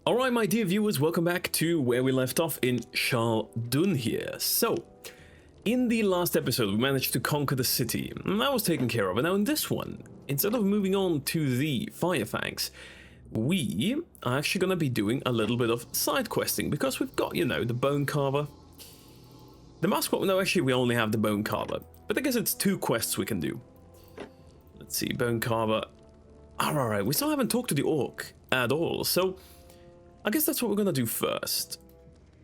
Alright, my dear viewers, welcome back to where we left off in Shal'Dun here. So, in the last episode, we managed to conquer the city, and that was taken care of. And now in this one, instead of moving on to the Firefangs, we are actually going to be doing a little bit of side questing, because we've got, you know, the Bone Carver. The Masquerade, no, actually we only have the Bone Carver, but I guess it's 2 quests we can do. Let's see, Bone Carver. Alright, we still haven't talked to the Orc at all, so I guess that's what we're gonna do first.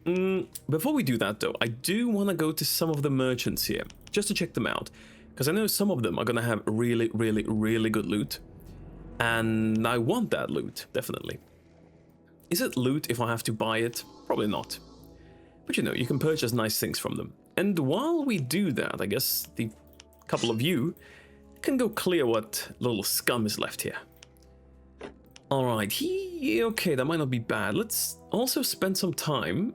Before we do that though, I do want to go to some of the merchants here, just to check them out, because I know some of them are gonna have really good loot, and I want that loot, definitely. Is it loot if I have to buy it? Probably not. But you know, you can purchase nice things from them. And while we do that, I guess the couple of you can go clear what little scum is left here. Alright, okay, that might not be bad. Let's also spend some time...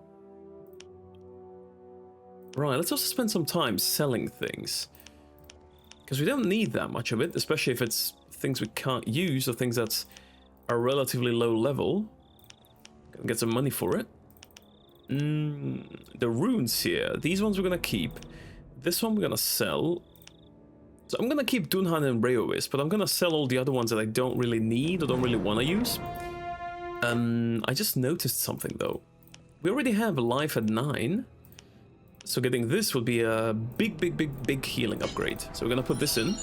Right, let's also spend some time selling things. Because we don't need that much of it, especially if it's things we can't use or things that are relatively low level. Gonna get some money for it. The runes here, these ones we're gonna keep. This one we're gonna sell. So I'm gonna keep Dunhan and Reovis, but I'm gonna sell all the other ones that I don't really need or don't really want to use. I just noticed something though. We already have life at 9, so getting this would be a big healing upgrade. So we're gonna put this in.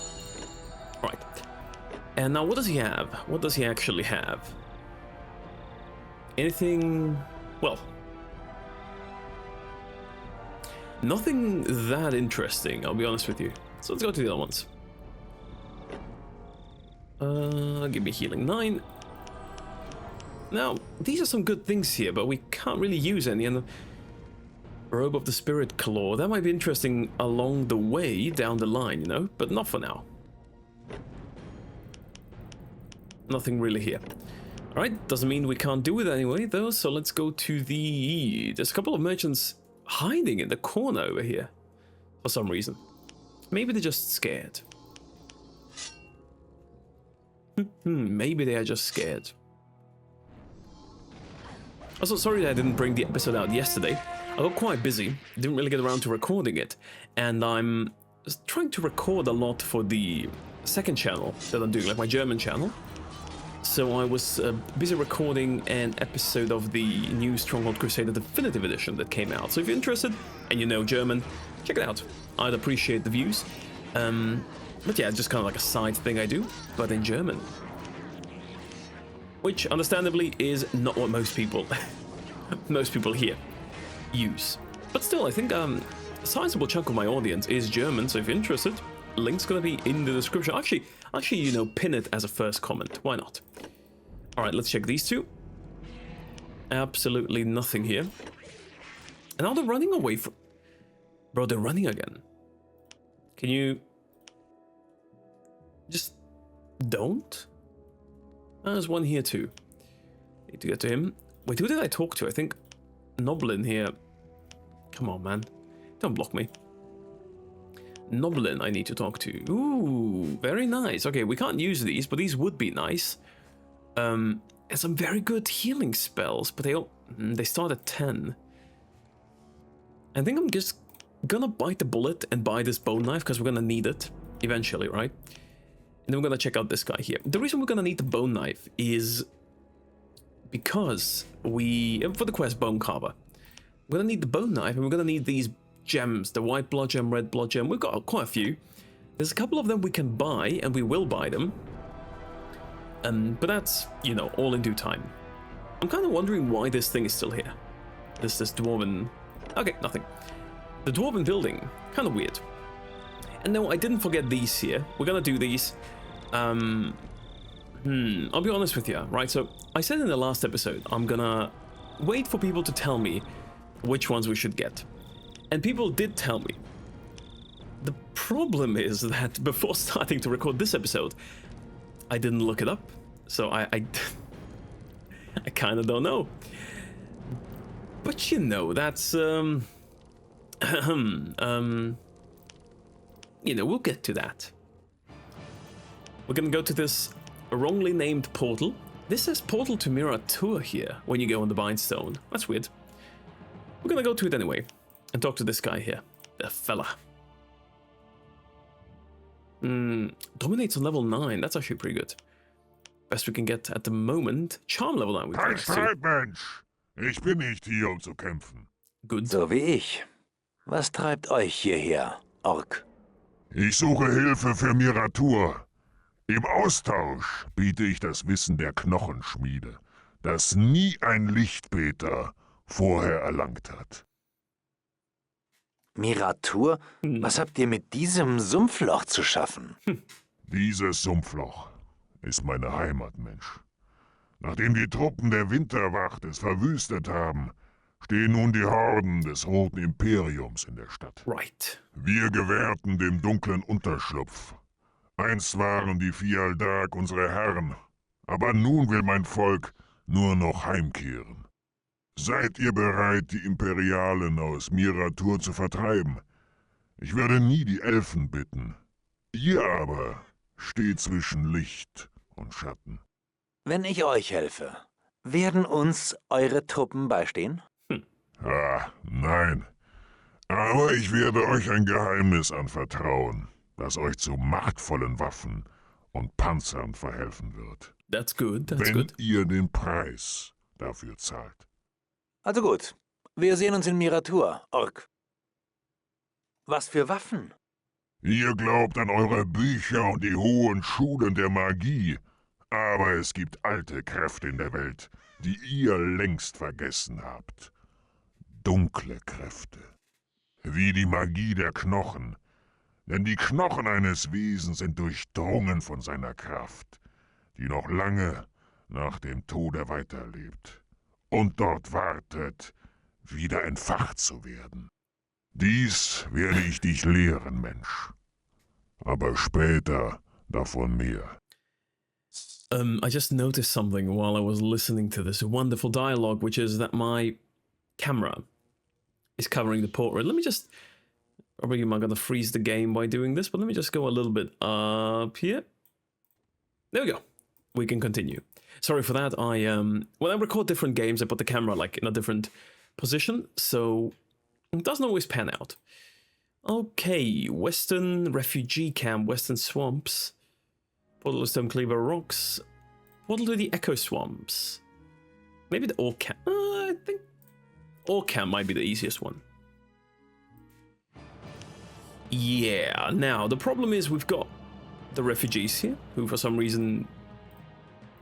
Right. And now what does he have? What does he actually have? Anything? Well, nothing that interesting, I'll be honest with you. So let's go to the other ones. Give me healing 9. Now, these are some good things here, but we can't really use any. And the Robe of the Spirit Claw, that might be interesting along the way, down the line, you know? But not for now. Nothing really here. Alright, doesn't mean we can't do it anyway, though, so let's go to the... There's a couple of merchants hiding in the corner over here, for some reason. Maybe they're just scared. Maybe they are just scared. Also, sorry that I didn't bring the episode out yesterday. I got quite busy, didn't really get around to recording it, and I'm trying to record a lot for the second channel that I'm doing, like my German channel. So I was busy recording an episode of the new Stronghold Crusader Definitive Edition that came out. So if you're interested and you know German, check it out. I'd appreciate the views. But yeah, it's just kind of like a side thing I do, but in German. Which, understandably, is not what most people here use. But still, I think a sizable chunk of my audience is German, so if you're interested, link's gonna be in the description. Actually, you know, pin it as a first comment. Why not? Alright, let's check these two. Absolutely nothing here. And now they're running away from... Bro, they're running again. Can you... just... don't? There's one here too. Need to get to him. Wait, who did I talk to? I think Noblin here. Come on, man. Don't block me. Noblin I need to talk to. Ooh, very nice. Okay, we can't use these, but these would be nice. And some very good healing spells, but they start at 10. I think I'm just gonna bite the bullet and buy this bone knife, because we're gonna need it eventually, right? And then we're gonna check out this guy here. The reason we're gonna need the bone knife is because for the quest Bone Carver, we're gonna need the bone knife, and we're gonna need these gems, the white blood gem, red blood gem. We've got quite a few. There's a couple of them we can buy, and we will buy them. But that's, you know, all in due time. I'm kind of wondering why this thing is still here. This dwarven... Okay, nothing. The dwarven building, kind of weird. And no, I didn't forget these here. We're gonna do these. I'll be honest with you, right? So, I said in the last episode, I'm gonna wait for people to tell me which ones we should get. And people did tell me. The problem is that before starting to record this episode, I didn't look it up. So I kind of don't know. But you know, that's... you know, we'll get to that. We're gonna go to this wrongly named portal, This says portal to Miratur here when you go on the Bindstone. That's weird. We're gonna go to it anyway and talk to this guy here, the fella. Dominates on level 9. That's actually pretty good. Best we can get at the moment. Charm level 9. Kein Streit, Mensch. Ich bin nicht hier, um zu kämpfen. Good. So wie ich. Was treibt euch hierher, Ork? Ich suche Hilfe für Miratur. Im Austausch biete ich das Wissen der Knochenschmiede, das nie ein Lichtbeter vorher erlangt hat. Miratur? Was habt ihr mit diesem Sumpfloch zu schaffen? Dieses Sumpfloch ist meine Heimat, Mensch. Nachdem die Truppen der Winterwacht es verwüstet haben, stehen nun die Horden des Roten Imperiums in der Stadt. Right. Wir gewährten dem dunklen Unterschlupf. Einst waren die Shal'Dun unsere Herren, aber nun will mein Volk nur noch heimkehren. Seid ihr bereit, die Imperialen aus Miratur zu vertreiben? Ich würde nie die Elfen bitten. Ihr aber steht zwischen Licht und Schatten. Wenn ich euch helfe, werden uns eure Truppen beistehen? Nein. Aber ich werde euch ein Geheimnis anvertrauen, das euch zu machtvollen Waffen und Panzern verhelfen wird. That's good, that's wenn good. ihr den Preis dafür zahlt. Also gut, wir sehen uns in Miratur, Ork. Was für Waffen? Ihr glaubt an eure Bücher und die hohen Schulen der Magie, aber es gibt alte Kräfte in der Welt, die ihr längst vergessen habt. Dunkle Kräfte. Wie die Magie der Knochen. Denn die Knochen eines Wesens sind durchdrungen von seiner Kraft, die noch lange nach dem Tode weiterlebt und dort wartet, wieder entfacht zu werden. Dies werde ich dich lehren, Mensch. Aber später davon mehr. I just noticed something while I was listening to this wonderful dialogue, which is that my camera is covering the portrait. Let me just... Probably am I going to freeze the game by doing this, but let me just go a little bit up here. There we go. We can continue. Sorry for that. When I record different games, I put the camera like in a different position, so it doesn't always pan out. Okay, Western Refugee Camp, Western Swamps, Portal to Stone Cleaver Rocks, Portal to the Echo Swamps. Maybe the Orc Camp. I think Orc Camp might be the easiest one. Yeah, now the problem is we've got the refugees here, who for some reason...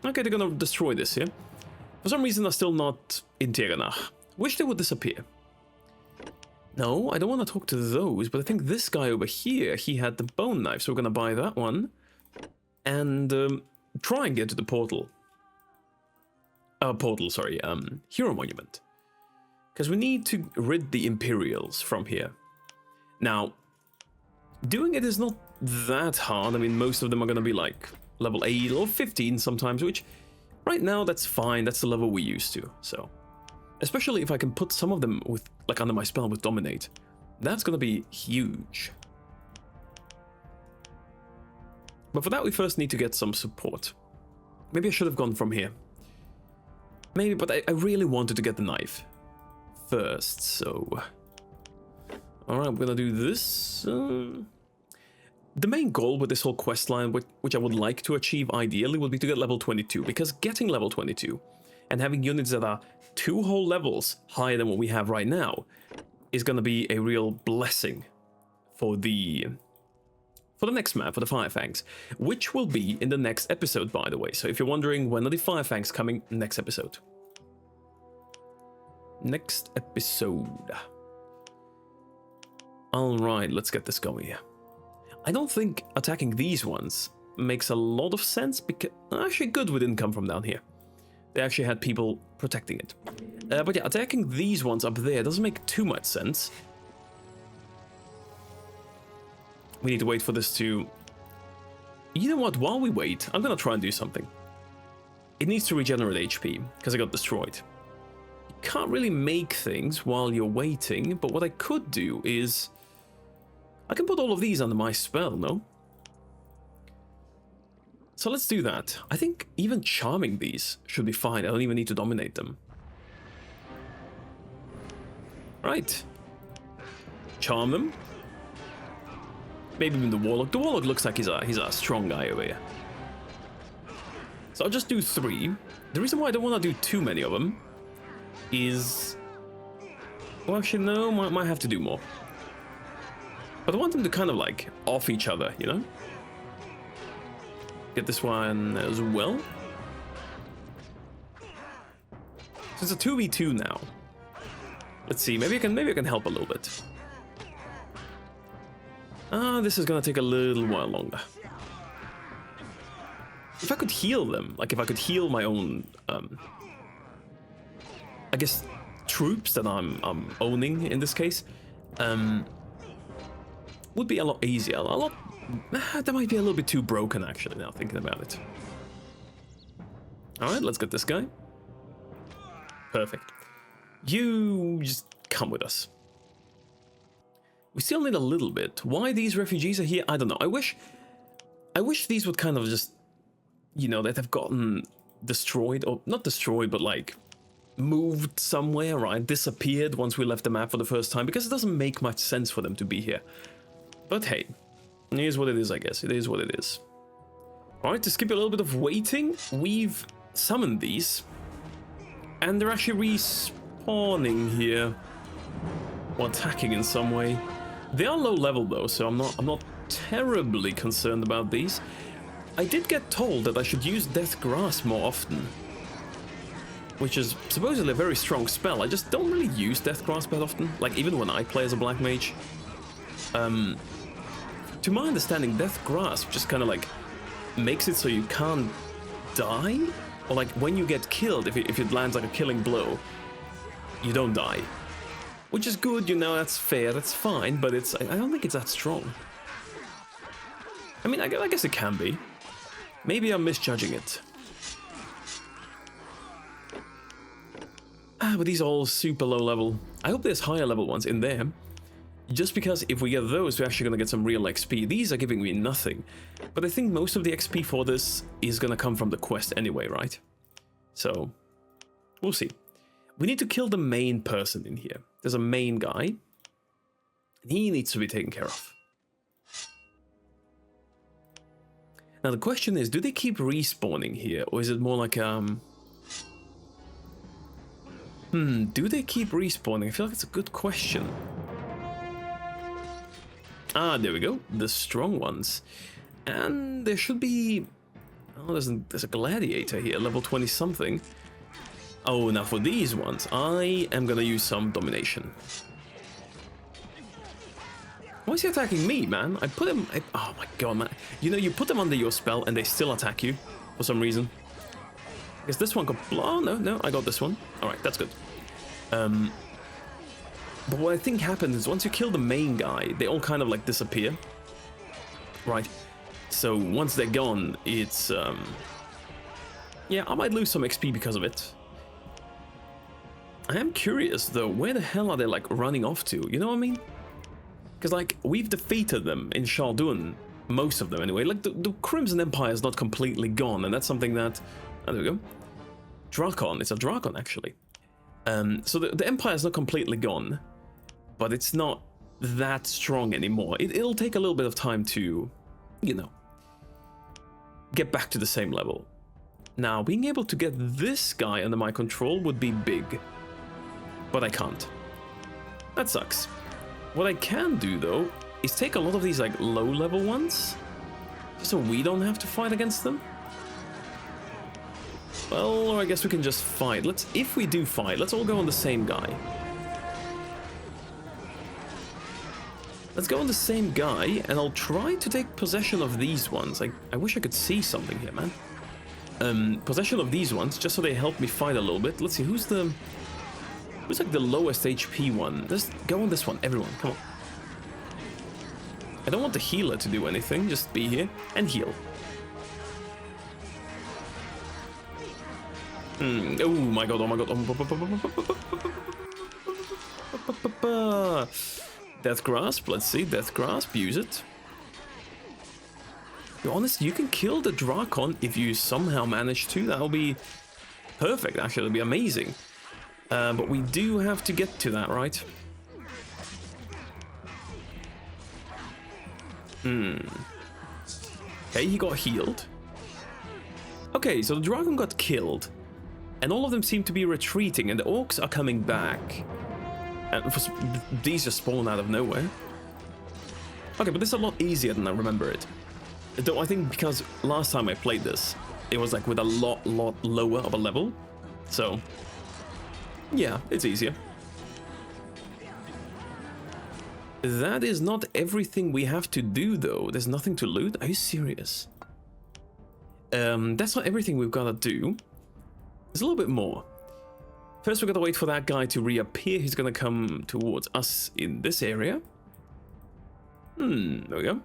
Okay, they're gonna destroy this here. For some reason are still not in Tirganach. Wish they would disappear. No, I don't want to talk to those, but I think this guy over here, he had the bone knife, so we're gonna buy that one. And try and get to the portal. Hero Monument. Because we need to rid the Imperials from here. Now, doing it is not that hard. I mean, most of them are gonna be like level 8 or 15 sometimes, which right now that's fine. That's the level we're used to. So, especially if I can put some of them with like under my spell with Dominate, that's gonna be huge. But for that, we first need to get some support. Maybe I should have gone from here. Maybe, but I really wanted to get the knife first, so... Alright, I'm gonna do this. The main goal with this whole quest line, which I would like to achieve ideally, would be to get level 22, because getting level 22 and having units that are 2 whole levels higher than what we have right now is gonna be a real blessing for the next map, for the Firefangs, which will be in the next episode, by the way. So if you're wondering when are the Firefangs coming, next episode. Next episode. Alright, let's get this going here. I don't think attacking these ones makes a lot of sense, because actually good we didn't come from down here. They actually had people protecting it. But yeah, attacking these ones up there doesn't make too much sense. We need to wait for this to... You know what, while we wait, I'm gonna try and do something. It needs to regenerate HP, because I got destroyed. You can't really make things while you're waiting, but what I could do is... I can put all of these under my spell, no? So let's do that. I think even charming these should be fine. I don't even need to dominate them. Right. Charm them. Maybe even the Warlock. The Warlock looks like he's a strong guy over here. So I'll just do 3. The reason why I don't want to do too many of them is... Well, actually, no, might have to do more. But I want them to kind of like off each other, you know? Get this one as well. So it's a 2v2 now. Let's see, maybe I can help a little bit. This is gonna take a little while longer. If I could heal them, like if I could heal my own, I guess, troops that I'm owning in this case, would be a lot easier. A lot. That might be a little bit too broken, actually, now thinking about it. Alright, let's get this guy. Perfect. You just come with us. We still need a little bit. Why these refugees are here, I don't know. I wish these would kind of just, you know, that have gotten destroyed, or not destroyed, but like moved somewhere, right? Disappeared once we left the map for the first time, because it doesn't make much sense for them to be here. But hey, it is what it is, I guess. It is what it is. Alright, to skip a little bit of waiting, we've summoned these. And they're actually respawning here. Or attacking in some way. They are low level though, so I'm not terribly concerned about these. I did get told that I should use Death Grasp more often. Which is supposedly a very strong spell. I just don't really use Death Grasp that often. Like, even when I play as a Black Mage. To my understanding, Death Grasp just kind of like makes it so you can't die? Or like when you get killed, if it lands like a killing blow, you don't die. Which is good, you know, that's fair, that's fine, but I don't think it's that strong. I mean, I guess it can be. Maybe I'm misjudging it. But these are all super low level. I hope there's higher level ones in there. Just because if we get those, we're actually going to get some real XP. These are giving me nothing. But I think most of the XP for this is going to come from the quest anyway, right? So, we'll see. We need to kill the main person in here. There's a main guy. And he needs to be taken care of. Now the question is, do they keep respawning here? Or is it more like, do they keep respawning? I feel like it's a good question. Ah, there we go. The strong ones. And there should be... Oh, there's a gladiator here, level 20 something. Oh, now for these ones, I am gonna use some domination. Why is he attacking me, man? I put him... oh my god, man. You know, you put them under your spell and they still attack you for some reason. I guess this one could... Oh, no, I got this one. Alright, that's good. But what I think happens is once you kill the main guy, they all kind of like disappear. Right. So once they're gone, it's... yeah, I might lose some XP because of it. I am curious, though, where the hell are they, like, running off to? You know what I mean? Because, like, we've defeated them in Shal'Dun. Most of them, anyway. Like, the Crimson Empire is not completely gone, and that's something that... Oh, there we go. Drakon. It's a Drakon, actually. So the Empire is not completely gone, but it's not that strong anymore. It'll take a little bit of time to, you know, get back to the same level. Now, being able to get this guy under my control would be big, but I can't. That sucks. What I can do, though, is take a lot of these, like, low-level ones, so we don't have to fight against them. Well, or I guess we can just fight. If we do fight, let's all go on the same guy. Let's go on the same guy, and I'll try to take possession of these ones. I wish I could see something here, man. Possession of these ones, just so they help me fight a little bit. Let's see, who's like the lowest HP one? Let's go on this one, everyone, come on. I don't want the healer to do anything, just be here and heal. Oh my god, oh my god. Death Grasp, let's see, Death Grasp, use it. be honest, you can kill the Drakon if you somehow manage to. That'll be perfect, actually. It'll be amazing. But we do have to get to that, right? Okay, he got healed. Okay, so the dragon got killed. And all of them seem to be retreating, and the orcs are coming back. And these just spawn out of nowhere. Okay, but this is a lot easier than I remember it. Though I think because last time I played this, it was like with a lot lower of a level. So, yeah, it's easier. That is not everything we have to do, though. There's nothing to loot. Are you serious? That's not everything we've got to do. There's a little bit more. First, we've got to wait for that guy to reappear. He's going to come towards us in this area. There we go.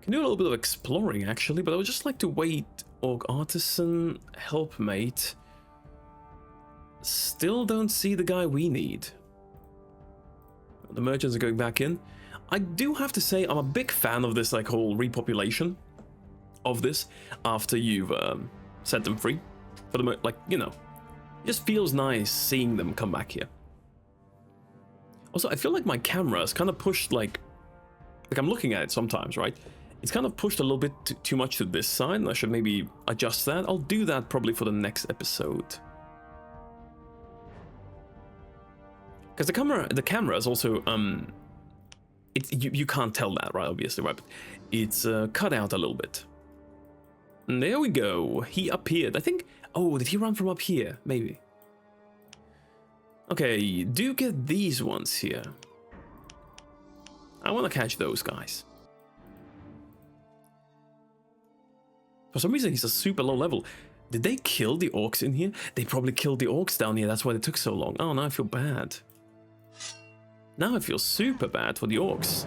Can do a little bit of exploring, actually, but I would just like to wait. Orc Artisan, Helpmate. Still don't see the guy we need. The merchants are going back in. I do have to say, I'm a big fan of this, like, whole repopulation of this after you've set them free. For the like, you know, it just feels nice seeing them come back here. Also, I feel like my camera is kind of pushed, like I'm looking at it sometimes, right? It's kind of pushed a little bit too much to this side, and I should maybe adjust that. I'll do that probably for the next episode. Because the camera is also, you can't tell that, right, obviously, right? But it's cut out a little bit. And there we go. He appeared. I think, oh, did he run from up here? Maybe. Okay, do get these ones here. I want to catch those guys. For some reason, he's a super low level. Did they kill the orcs in here? They probably killed the orcs down here. That's why they took so long. Oh, now I feel bad. Now I feel super bad for the orcs.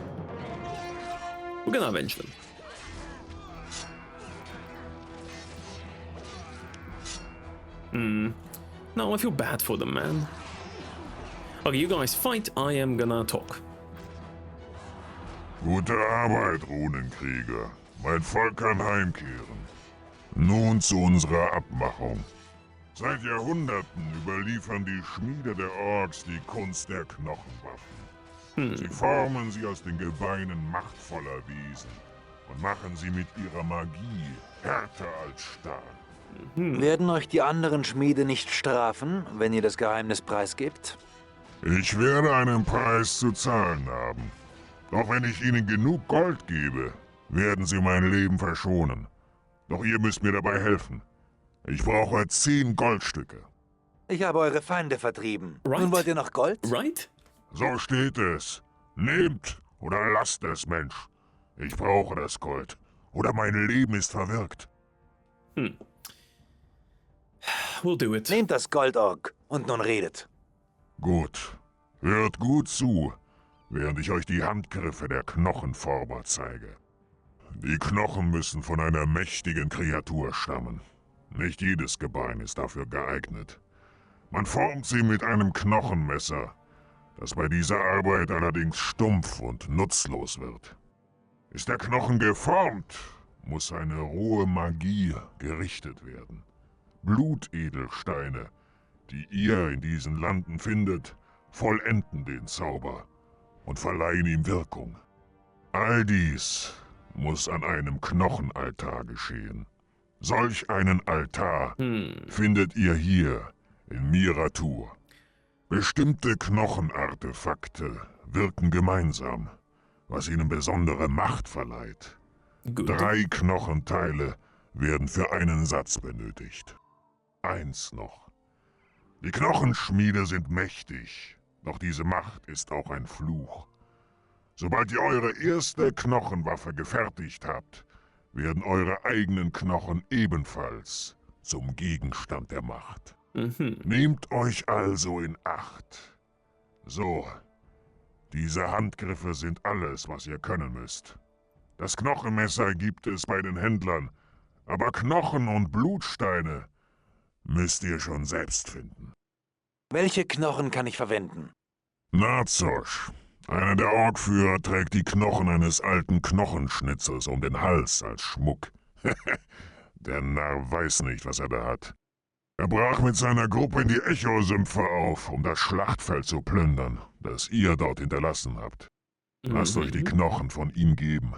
We're gonna avenge them. No, I feel bad for them, man. Okay, you guys fight. I am gonna talk. Gute Arbeit, Runenkrieger. Mein Volk kann heimkehren. Nun zu unserer Abmachung. Seit Jahrhunderten überliefern die Schmiede der Orks die Kunst der Knochenwaffen. Sie formen sie aus den Gebeinen machtvoller Wesen und machen sie mit ihrer Magie härter als Stahl. Werden euch die anderen Schmiede nicht strafen, wenn ihr das Geheimnis preisgebt? Ich werde einen Preis zu zahlen haben. Doch wenn ich ihnen genug Gold gebe, werden sie mein Leben verschonen. Doch ihr müsst mir dabei helfen. Ich brauche 10 Goldstücke. Ich habe eure Feinde vertrieben. Right. Nun wollt ihr noch Gold? Right? So steht es. Nehmt oder lasst es, Mensch. Ich brauche das Gold. Oder mein Leben ist verwirkt. We'll do it. Nehmt das Gold, Ork, und nun redet. Gut. Hört gut zu, während ich euch die Handgriffe der Knochenformer zeige. Die Knochen müssen von einer mächtigen Kreatur stammen. Nicht jedes Gebein ist dafür geeignet. Man formt sie mit einem Knochenmesser, das bei dieser Arbeit allerdings stumpf und nutzlos wird. Ist der Knochen geformt, muss eine rohe Magie gerichtet werden. Blutedelsteine, die ihr in diesen Landen findet, vollenden den Zauber und verleihen ihm Wirkung. All dies muss an einem Knochenaltar geschehen. Solch einen Altar findet ihr hier in Miratur. Bestimmte Knochenartefakte wirken gemeinsam, was ihnen besondere Macht verleiht. Gut. 3 Knochenteile werden für einen Satz benötigt. 1 noch. Die Knochenschmiede sind mächtig, doch diese Macht ist auch ein Fluch. Sobald ihr eure erste Knochenwaffe gefertigt habt, werden eure eigenen Knochen ebenfalls zum Gegenstand der Macht. Nehmt euch also in Acht. So, diese Handgriffe sind alles, was ihr können müsst. Das Knochenmesser gibt es bei den Händlern, aber Knochen und Blutsteine müsst ihr schon selbst finden. Welche Knochen kann ich verwenden? Nazosch, Einer der Orkführer trägt die Knochen eines alten Knochenschnitzers um den Hals als Schmuck. Der Narr weiß nicht, was er da hat. Er brach mit seiner Gruppe in die Echosümpfe auf, um das Schlachtfeld zu plündern, das ihr dort hinterlassen habt. Lasst euch die Knochen von ihm geben.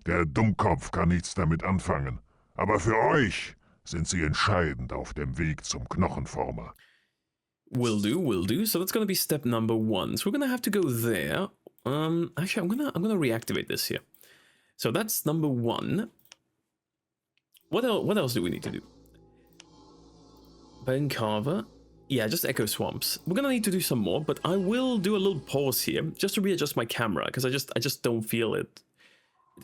Der Dummkopf kann nichts damit anfangen, aber für euch sind sie entscheidend auf dem Weg zum Knochenformer. Will do, will do. So that's gonna be step number 1. So we're gonna have to go there. Actually, I'm gonna reactivate this here. So that's number 1. What else do we need to do? Bone carver. Yeah, just echo swamps. We're gonna need to do some more, but I will do a little pause here just to readjust my camera because I just don't feel it.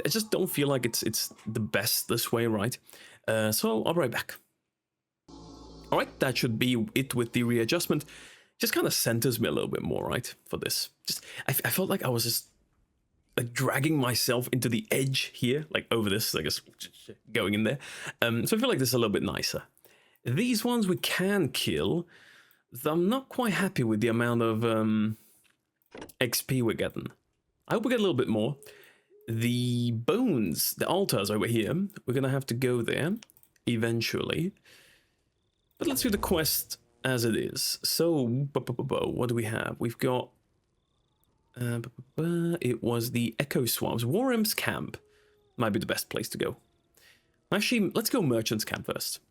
I just don't feel like it's the best this way, right? So I'll be right back. All right, that should be it with the readjustment. Just kind of centers me a little bit more, right, for this. Just I felt like I was just like dragging myself into the edge here, like over this, I guess, going in there. So I feel like this is a little bit nicer. These ones we can kill, though I'm not quite happy with the amount of XP we're getting. I hope we get a little bit more. The bones, the altars over here, we're gonna have to go there eventually. But let's do the quest as it is. So, what do we have? We've got... it was the Echo Swamps. Warham's Camp might be the best place to go. Actually, let's go Merchant's Camp first.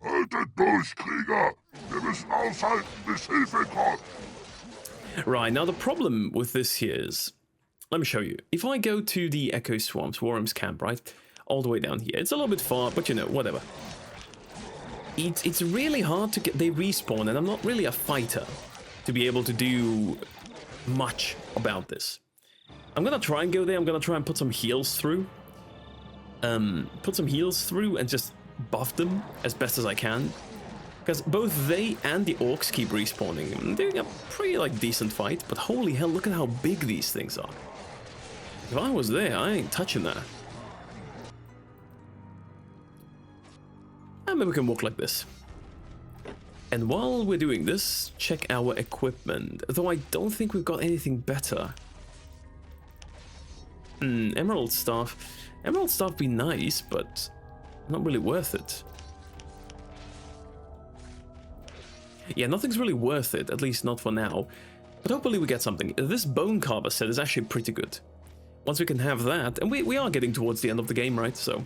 Haltet durch, Krieger! Wir müssen aushalten, bis Hilfe kommt! Right, now the problem with this here is... Let me show you. If I go to the Echo Swamps, Warham's Camp, right? All the way down here. It's a little bit far, but you know, whatever. It's really hard to get... They respawn, and I'm not really a fighter to be able to do much about this. I'm gonna try and go there. I'm gonna try and put some heals through. Put some heals through and just buff them as best as I can. Because both they and the orcs keep respawning. I'm doing a pretty, like, decent fight, but holy hell, look at how big these things are. If I was there, I ain't touching that. And maybe we can walk like this. And while we're doing this, check our equipment. Though I don't think we've got anything better. Emerald Staff. Emerald Staff would be nice, but not really worth it. Yeah, nothing's really worth it, at least not for now. But hopefully we get something. This Bone Carver set is actually pretty good. Once we can have that, and we are getting towards the end of the game, right? So,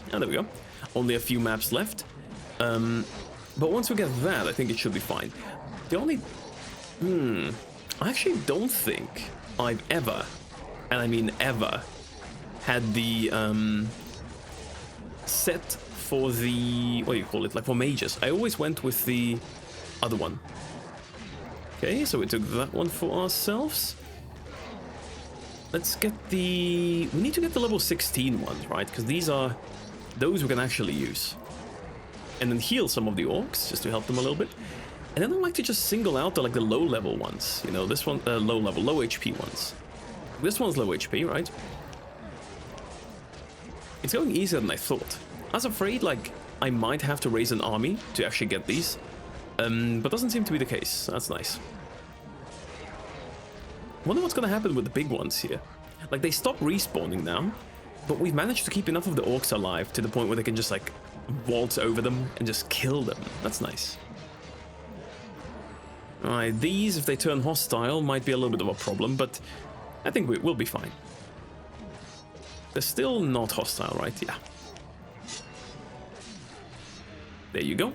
there we go. Only a few maps left. But once we get that, I think it should be fine. The only... I actually don't think I've ever, and I mean ever, had the set for the... What do you call it? Like for mages. I always went with the other one. Okay, so we took that one for ourselves. Let's get the... We need to get the level 16 ones, right? Because these are... Those we can actually use. And then heal some of the orcs, just to help them a little bit. And then I like to just single out the, like, the low-level ones. You know, this one, low-level, low HP ones. This one's low HP, right? It's going easier than I thought. I was afraid, like, I might have to raise an army to actually get these. But doesn't seem to be the case. That's nice. Wonder what's gonna happen with the big ones here. Like, they stop respawning now, but we've managed to keep enough of the orcs alive to the point where they can just, like, waltz over them and just kill them. That's nice. Alright, these, if they turn hostile, might be a little bit of a problem, but I think we'll be fine. They're still not hostile, right? Yeah. There you go.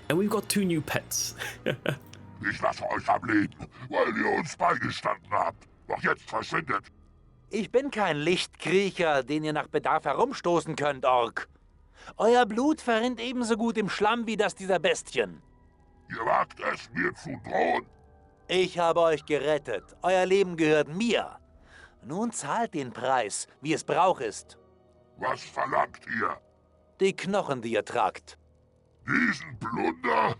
And we've got 2 new pets. Ich lasse euch am Leben, weil ihr uns beigestanden habt. Doch jetzt verschwindet. Ich bin kein Lichtkriecher, den ihr nach Bedarf herumstoßen könnt, Ork. Euer Blut verrinnt ebenso gut im Schlamm wie das dieser Bestien. Ihr wagt es, mir zu drohen? Ich habe euch gerettet. Euer Leben gehört mir. Nun zahlt den Preis, wie es Brauch ist. Was verlangt ihr? Die Knochen, die ihr tragt. Diesen Plunder?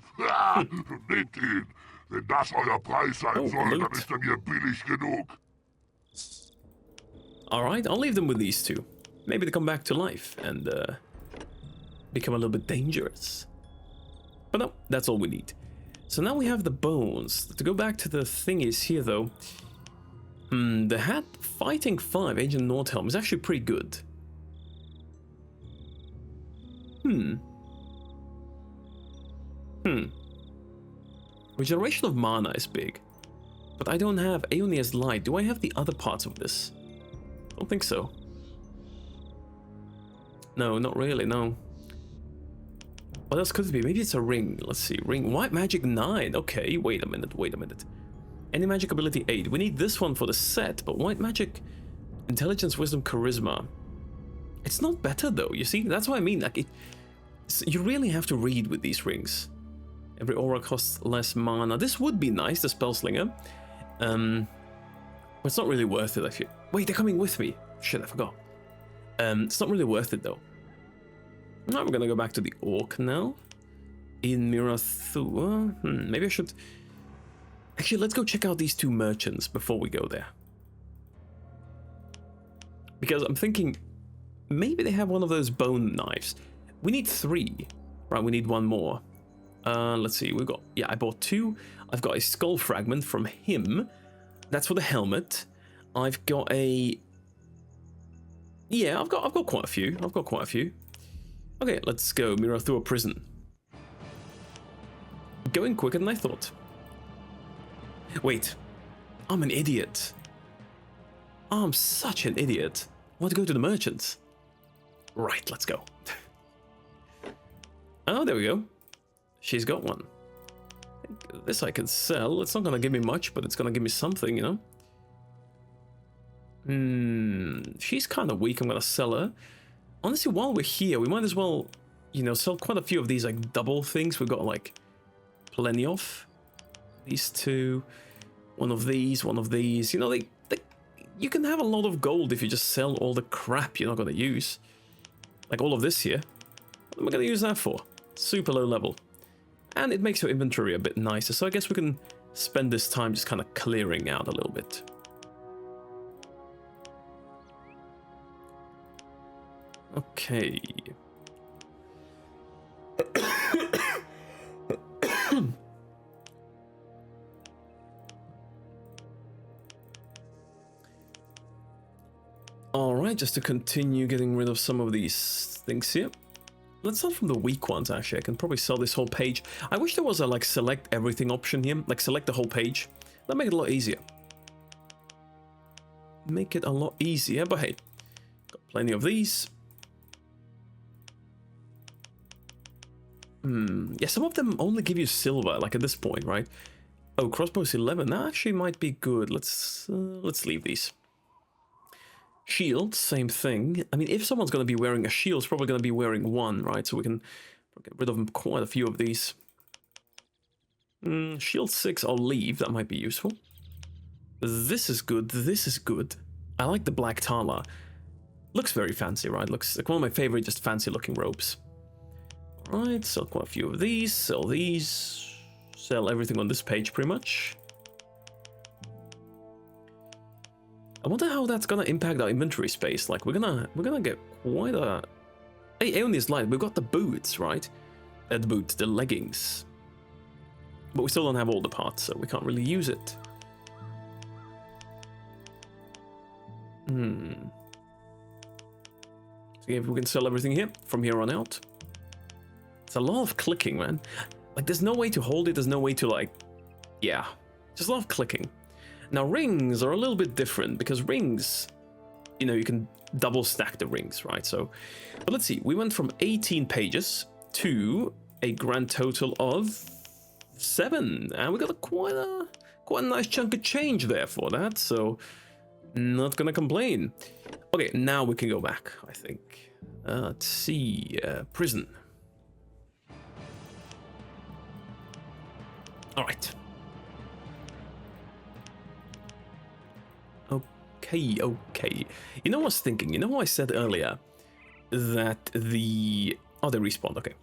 Nehmt ihn. Wenn das euer Preis sein soll, dann ist er mir billig genug. Alright, I'll leave them with these 2. Maybe they come back to life and become a little bit dangerous. But no, that's all we need. So now we have the bones. To go back to the thingies here, though. The hat fighting 5, Agent Nordhelm, is actually pretty good. Regeneration of mana is big. But I don't have Aeonia's Light. Do I have the other parts of this? I don't think so. No, not really, no. What else could it be? Maybe it's a ring. Let's see. Ring. White magic 9. Okay, wait a minute, wait a minute. Any magic ability 8. We need this one for the set, but white magic, intelligence, wisdom, charisma. It's not better though, you see? That's what I mean. Like, you really have to read with these rings. Every aura costs less mana. This would be nice, the Spellslinger. But it's not really worth it, I feel. Wait, they're coming with me. Shit, I forgot. It's not really worth it though. Now we're gonna go back to the Orc now. In Mirathua. Maybe I should... Actually, let's go check out these 2 merchants before we go there. Because I'm thinking... Maybe they have one of those bone knives. We need 3. Right, we need 1 more. Let's see, we've got... Yeah, I bought 2. I've got a skull fragment from him. That's for the helmet. I've got a... Yeah, I've got quite a few. I've got quite a few. Okay, let's go. Mirathua Prison. Going quicker than I thought. Wait. I'm an idiot. I'm such an idiot. I want to go to the merchants. Right, let's go. Oh, there we go. She's got one. This I can sell. It's not going to give me much, but it's going to give me something, you know? She's kind of weak. I'm going to sell her. Honestly, while we're here, we might as well, you know, sell quite a few of these, like, double things. We've got, like, plenty of. These 2. One of these, one of these. You know, you can have a lot of gold if you just sell all the crap you're not going to use. Like all of this here. What am I going to use that for? Super low level. And it makes your inventory a bit nicer. So I guess we can spend this time just kind of clearing out a little bit. Okay. Alright, just to continue getting rid of some of these things here. Let's start from the weak ones, actually. I can probably sell this whole page. I wish there was a, like, select everything option here. Like, select the whole page. That'd make it a lot easier. Make it a lot easier, but hey. Got plenty of these. Yeah, some of them only give you silver, like at this point, right? Oh, crossbows 11. That actually might be good. Let's leave these. Shield, same thing. I mean, if someone's going to be wearing a shield, it's probably going to be wearing 1, right? So we can get rid of quite a few of these. Shield 6, I'll leave. That might be useful. This is good. This is good. I like the black Tala. Looks very fancy, right? Looks like one of my favorite just fancy looking robes. Alright, sell quite a few of these. Sell these. Sell everything on this page, pretty much. I wonder how that's gonna impact our inventory space. Like, we're gonna get quite a... Hey, Aeonia's Light, we've got the boots, right? The boots, the leggings. But we still don't have all the parts, so we can't really use it. So yeah, we can sell everything here, from here on out. It's a lot of clicking, man. Like, there's no way to hold it, there's no way to, like... Yeah, just a lot of clicking. Now, rings are a little bit different, because rings, you know, you can double stack the rings, right? So, but let's see, we went from 18 pages to a grand total of 7, and we got quite a nice chunk of change there for that, so not gonna complain. Okay, now we can go back, I think. Let's see, prison. All right. Okay. You know what I was thinking? You know what I said earlier? That the... Oh, they respawned, okay.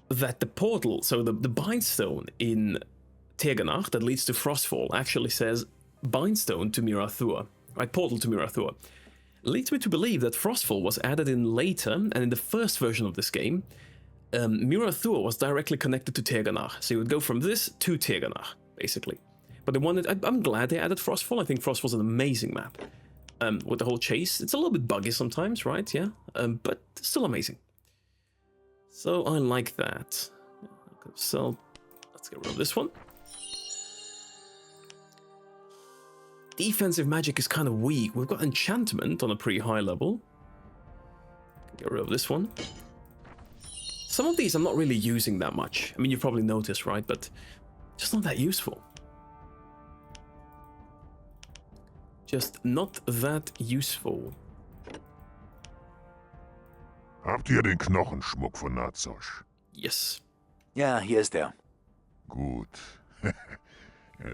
That the portal, so the bindstone in Teganach that leads to Frostfall actually says bindstone to Mirathua, right? Portal to Mirathua. Leads me to believe that Frostfall was added in later, and in the first version of this game, Mirathur was directly connected to Tirganach, so you would go from this to Tirganach, basically. But they wanted, I'm glad they added Frostfall. I think Frostfall's an amazing map. With the whole chase, it's a little bit buggy sometimes, right? Yeah, but still amazing. So I like that. So let's get rid of this one. Defensive magic is kind of weak. We've got enchantment on a pretty high level. Get rid of this one. Some of these I'm not really using that much. I mean, you've probably noticed, right? But just not that useful. Just not that useful. Habt ihr den Knochenschmuck von Nazosh? Yes. Ja, hier ist er. Gut.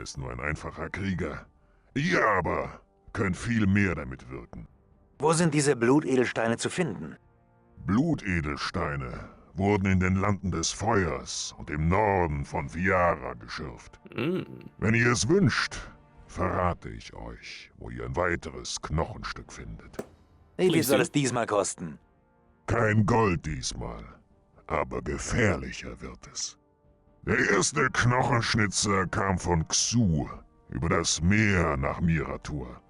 Ist nur ein einfacher Krieger. Ihr aber könnt viel mehr damit wirken. Wo sind diese Blutedelsteine zu finden? Blutedelsteine wurden in den Landen des Feuers und im Norden von Viara geschürft. Wenn ihr es wünscht, verrate ich euch, wo ihr ein weiteres Knochenstück findet. Wie viel soll es diesmal kosten? Kein Gold diesmal, aber gefährlicher wird es. Der erste Knochenschnitzer kam von Xu über das Meer nach Miratur.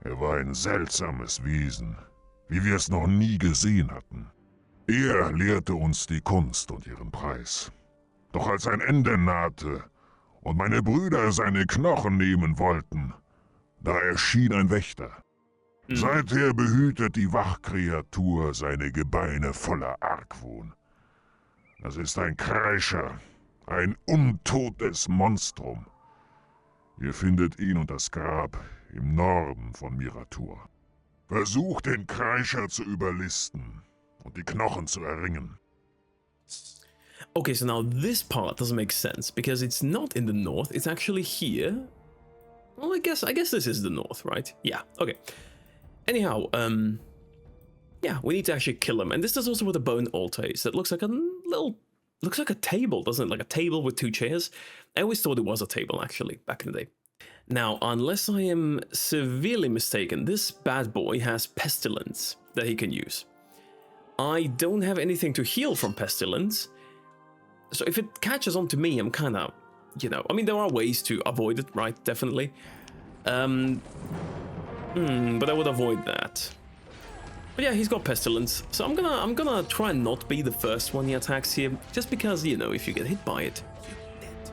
Er war ein seltsames Wesen, wie wir es noch nie gesehen hatten. Er lehrte uns die Kunst und ihren Preis. Doch als ein Ende nahte und meine Brüder seine Knochen nehmen wollten, da erschien ein Wächter. Seither behütet die Wachkreatur seine Gebeine voller Argwohn. Das ist ein Kreischer, ein untotes Monstrum. Ihr findet ihn und das Grab im Norden von Miratur. Versucht den Kreischer zu überlisten und die Knochen zu erringen. Okay, so now this part doesn't make sense because it's not in the north, it's actually here. Well, I guess this is the north, right? Yeah, okay. Anyhow, yeah, we need to actually kill him. And this is also where the bone altar is. That looks like a looks like a table, doesn't it? Like a table with two chairs. I always thought it was a table, actually, back in the day. Now, unless I am severely mistaken, this bad boy has pestilence that he can use. I don't have anything to heal from pestilence. So if it catches on to me, I'm kind of, you know, I mean, there are ways to avoid it, right? Definitely. But I would avoid that. But yeah, he's got pestilence, so I'm gonna try and not be the first one he attacks here, just because, you know, if you get hit by it, you're dead.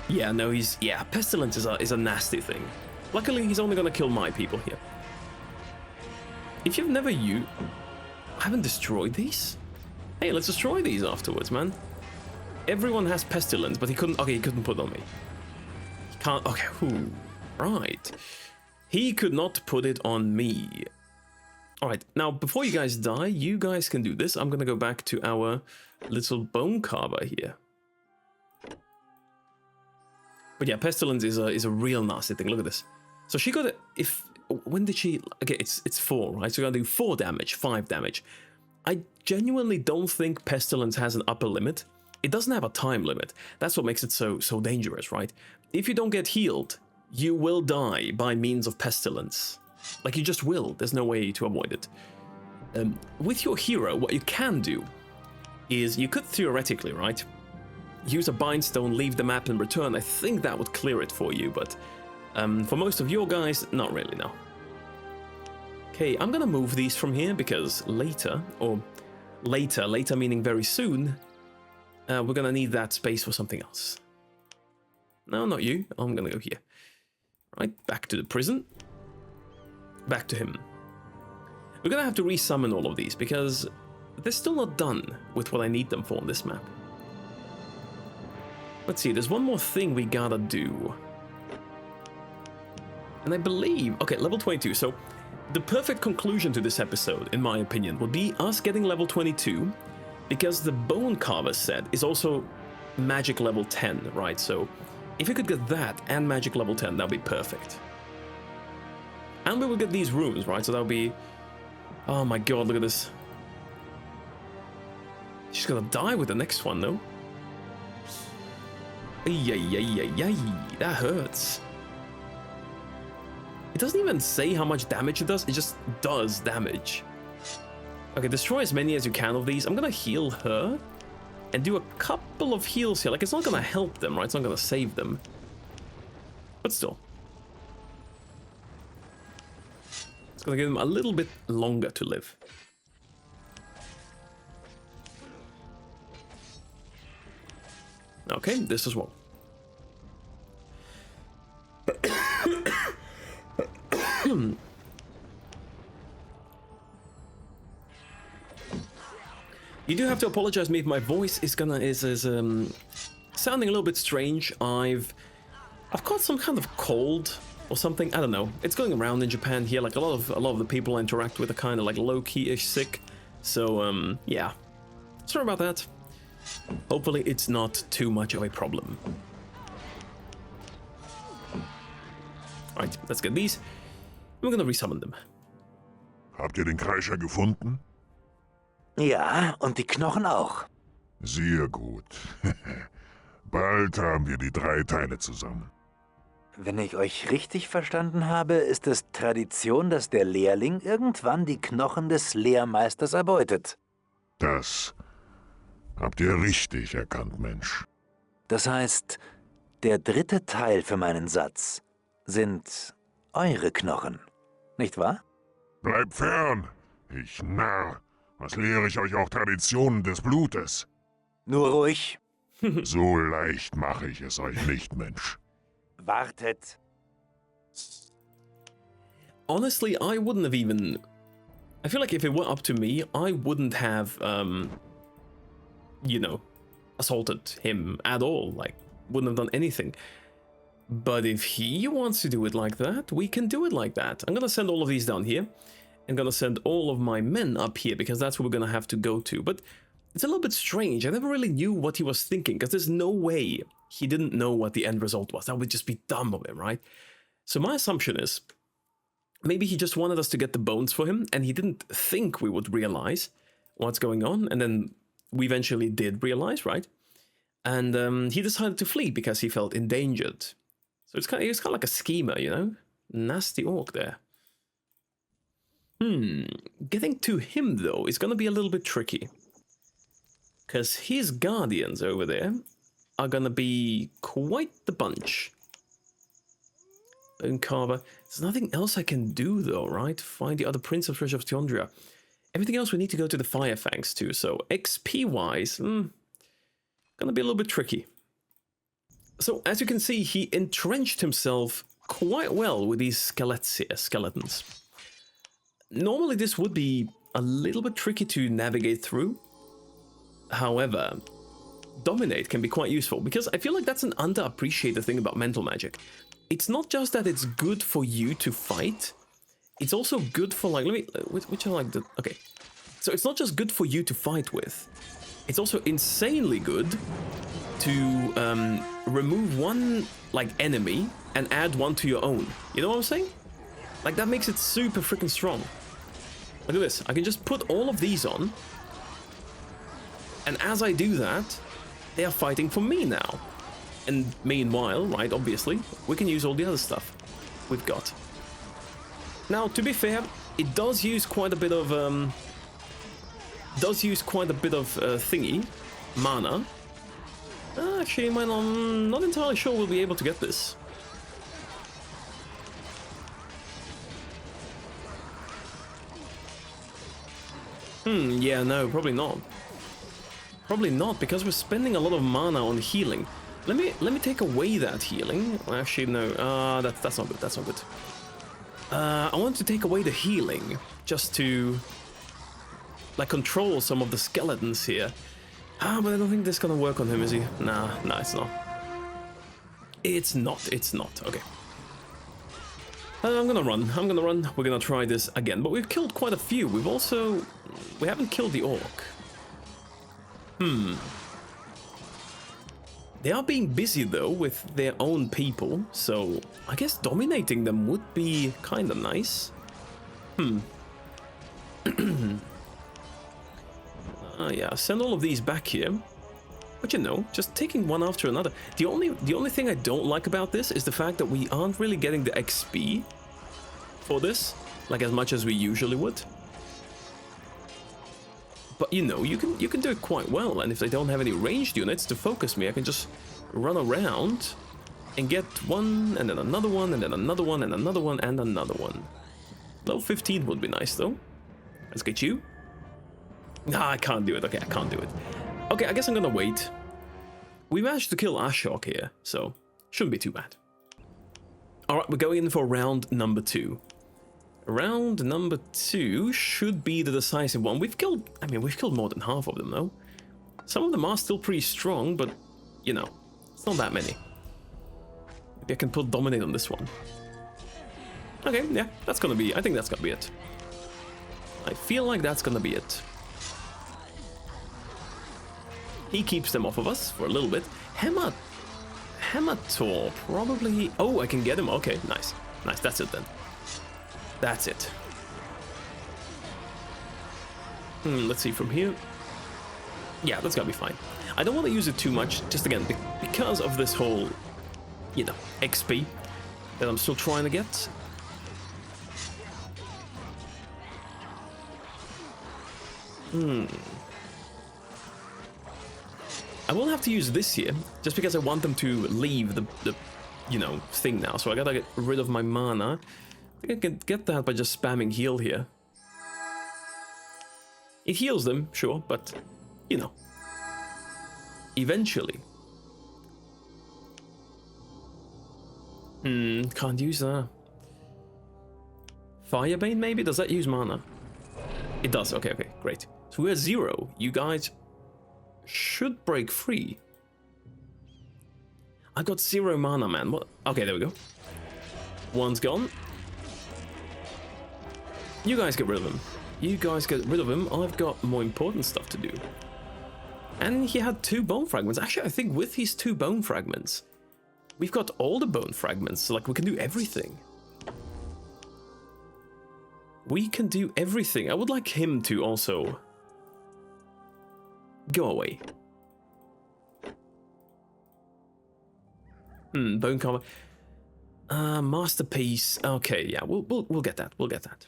Yeah, no, pestilence is a nasty thing. Luckily, he's only gonna kill my people here. If you've never haven't destroyed these? Hey, let's destroy these afterwards, man. Everyone has pestilence, but he couldn't put it on me. He can't, okay, right. He could not put it on me. Alright, now before you guys die, you guys can do this. I'm gonna go back to our little bone carver here. But yeah, pestilence is a real nasty thing. Look at this. So she got it. When did she? Okay, it's 4, right? So we're gonna do 4 damage, 5 damage. I genuinely don't think pestilence has an upper limit. It doesn't have a time limit. That's what makes it so dangerous, right? If you don't get healed, you will die by means of pestilence. Like, you just will. There's no way to avoid it. With your hero, what you can do is you could theoretically, right, use a bindstone, leave the map and return. I think that would clear it for you, but for most of your guys, not really, no. Okay, I'm gonna move these from here because later meaning very soon, we're gonna need that space for something else. No, not you. I'm gonna go here. Right, back to the prison. Back to him. We're gonna have to resummon all of these because they're still not done with what I need them for on this map. Let's see, there's one more thing we gotta do. And I believe, okay, level 22, so the perfect conclusion to this episode, in my opinion, would be us getting level 22, because the bone carver set is also magic level 10, right? So if we could get that and magic level 10, that would be perfect. And we will get these rooms, right? So that would be... Oh my god, look at this. She's gonna die with the next one, though. That hurts. It doesn't even say how much damage it does, it just does damage. Okay, destroy as many as you can of these. I'm gonna heal her and do a couple of heals here. Like, it's not gonna help them, right? It's not gonna save them. But still. It's gonna give them a little bit longer to live. Okay, this as well. You do have to apologize me if my voice is sounding a little bit strange. I've caught some kind of cold or something. I don't know. It's going around in Japan here. Like a lot of the people I interact with are kind of like low-key-ish sick. So yeah, sorry about that. Hopefully it's not too much of a problem. Alright, let's get these. We're gonna resummon them. Habt ihr den Kreischer gefunden? Ja, und die Knochen auch. Sehr gut. Bald haben wir die 3 Teile zusammen. Wenn ich euch richtig verstanden habe, ist es Tradition, dass der Lehrling irgendwann die Knochen des Lehrmeisters erbeutet. Das habt ihr richtig erkannt, Mensch. Das heißt, der 3. Teil für meinen Satz sind eure Knochen, nicht wahr? Bleibt fern, ich Narr. Was lehre ich euch auch Traditionen des Blutes? Nur ruhig. So leicht mache ich es euch nicht, Mensch. Wartet. Honestly, I wouldn't have even... I feel like if it were up to me, I wouldn't have, you know, assaulted him at all. Like, wouldn't have done anything. But if he wants to do it like that, we can do it like that. I'm gonna send all of these down here. I'm gonna send all of my men up here, because that's where we're gonna have to go to. But it's a little bit strange. I never really knew what he was thinking, because there's no way he didn't know what the end result was. That would just be dumb of him, right? So my assumption is, maybe he just wanted us to get the bones for him, and he didn't think we would realize what's going on, and then we eventually did realize, right? And he decided to flee because he felt endangered. So it's kind of like a schemer, you know? Nasty orc there. Getting to him, though, is going to be a little bit tricky. Because his guardians over there are going to be quite the bunch. Bone carver. There's nothing else I can do, though, right? Find the other Prince of Treasure of Tiondria. Everything else we need to go to the Firefangs, too. So XP-wise, going to be a little bit tricky. So, as you can see, he entrenched himself quite well with these skeletons. Normally this would be a little bit tricky to navigate through. However, dominate can be quite useful, because I feel like that's an underappreciated thing about mental magic. It's not just that it's good for you to fight, it's also good for, like, which are like the, okay. So it's not just good for you to fight with, it's also insanely good to remove one, like, enemy and add one to your own. You know what I'm saying? Like, that makes it super freaking strong. Look at this. I can just put all of these on. And as I do that, they are fighting for me now. And meanwhile, right, obviously, we can use all the other stuff we've got. Now, to be fair, it does use quite a bit of, thingy, mana. Actually, I'm not entirely sure we'll be able to get this. Yeah, no, probably not. Probably not, because we're spending a lot of mana on healing. Let me take away that healing. Actually, no, that's not good, that's not good. I want to take away the healing, just to, like, control some of the skeletons here. But I don't think this is gonna work on him, is he? Nah, it's not. It's not, okay. I'm gonna run, we're gonna try this again, but we've killed quite a few. We haven't killed the orc. They are being busy, though, with their own people, so I guess dominating them would be kinda nice. Yeah, send all of these back here. But you know, just taking one after another. The only thing I don't like about this is the fact that we aren't really getting the XP for this, like as much as we usually would. But you know, you can do it quite well, and if they don't have any ranged units to focus me, I can just run around and get one, and then another one, and then another one, and another one, and another one. Level 15 would be nice, though. Let's get you. Nah, I can't do it. Okay, I can't do it. Okay, I guess I'm gonna wait. We managed to kill Ashok here, so shouldn't be too bad. Alright, we're going in for round number 2. Round number 2 should be the decisive one. We've killed more than half of them, though. Some of them are still pretty strong, but, you know, it's not that many. Maybe I can put Dominate on this one. Okay, yeah, that's gonna be, I think that's gonna be it. I feel like that's gonna be it. He keeps them off of us for a little bit. Hemator, probably... Oh, I can get him. Okay, nice. Nice, that's it then. That's it. Let's see from here. Yeah, that's gotta be fine. I don't want to use it too much, just again, because of this whole, you know, XP that I'm still trying to get. I will have to use this here, just because I want them to leave the you know, thing now. So I gotta get rid of my mana. I think I can get that by just spamming heal here. It heals them, sure, but, you know, eventually. Can't use that. Firebane, maybe? Does that use mana? It does. Okay, okay, great. So we're 0. You guys should break free. I got 0 mana, man. What? Okay, there we go. One's gone. You guys get rid of him. You guys get rid of him. I've got more important stuff to do. And he had 2 bone fragments. Actually, I think with his 2 bone fragments, we've got all the bone fragments. So, like, we can do everything. We can do everything. I would like him to also go away. Bone carver. Masterpiece. Okay, yeah, we'll get that. We'll get that.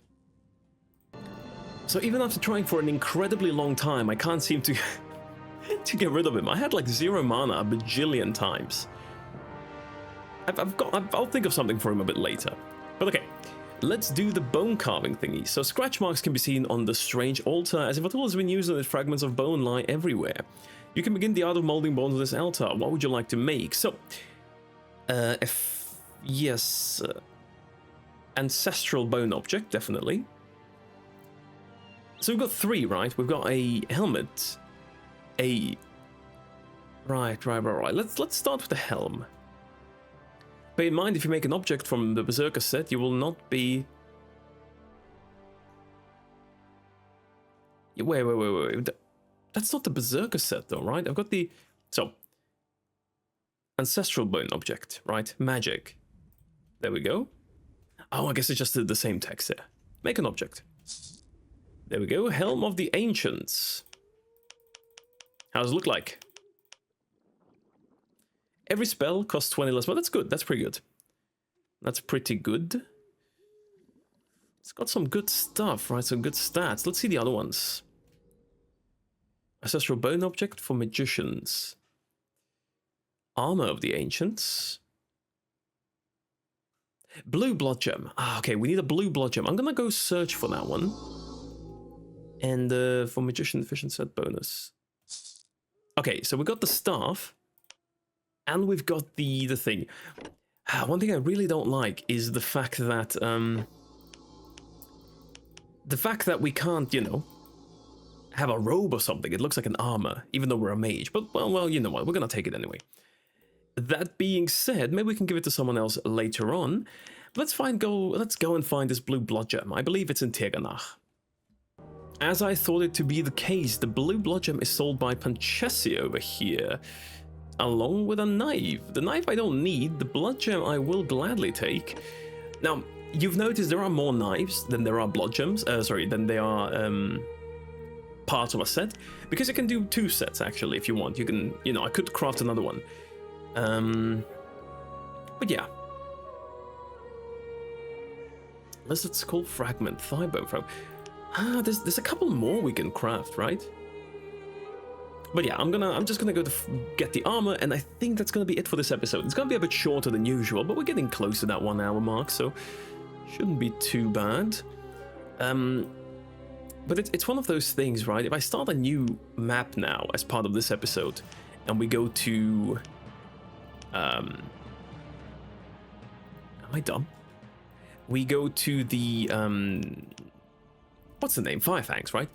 So even after trying for an incredibly long time, I can't seem to to get rid of him. I had like 0 mana a bajillion times. I'll think of something for him a bit later. But okay, let's do the bone carving thingy. So scratch marks can be seen on the strange altar, as if a tool has been used and its fragments of bone lie everywhere. You can begin the art of molding bones on this altar. What would you like to make? So, ancestral bone object, definitely. So we've got 3, right? We've got a helmet, Right. Let's start with the helm. Bear in mind, if you make an object from the Berserker set, you will not be... Wait. That's not the Berserker set, though, right? I've got the... So, ancestral bone object, right? Magic. There we go. Oh, I guess it's just the same text here. Make an object. There we go. Helm of the Ancients. How does it look like? Every spell costs 20 less. Well, that's good. That's pretty good. That's pretty good. It's got some good stuff, right? Some good stats. Let's see the other ones. Ancestral bone object for magicians. Armor of the Ancients. Blue blood gem. Okay, we need a blue blood gem. I'm gonna go search for that one. And for magician efficient set bonus. Okay, so we got the staff. And we've got the thing. One thing I really don't like is the fact that we can't, you know, have a robe or something. It looks like an armor, even though we're a mage. But well, you know what? We're gonna take it anyway. That being said, maybe we can give it to someone else later on. Let's go and find this blue blood gem. I believe it's in Tirganach. As I thought it to be the case, the blue blood gem is sold by Panchesi over here, along with a knife. The knife I don't need, the blood gem I will gladly take. Now, you've noticed there are more knives than there are blood gems, than there are parts of a set, because you can do 2 sets actually if you want. You can, you know, I could craft another one. But yeah. Lizard skull fragment, thigh bone fragment. There's a couple more we can craft, right? But yeah, I'm just gonna go to get the armor, and I think that's gonna be it for this episode. It's gonna be a bit shorter than usual, but we're getting close to that 1 hour mark, so shouldn't be too bad. But it's one of those things, right? If I start a new map now as part of this episode, and we go to... am I dumb? We go to the... what's the name? Firefangs, right?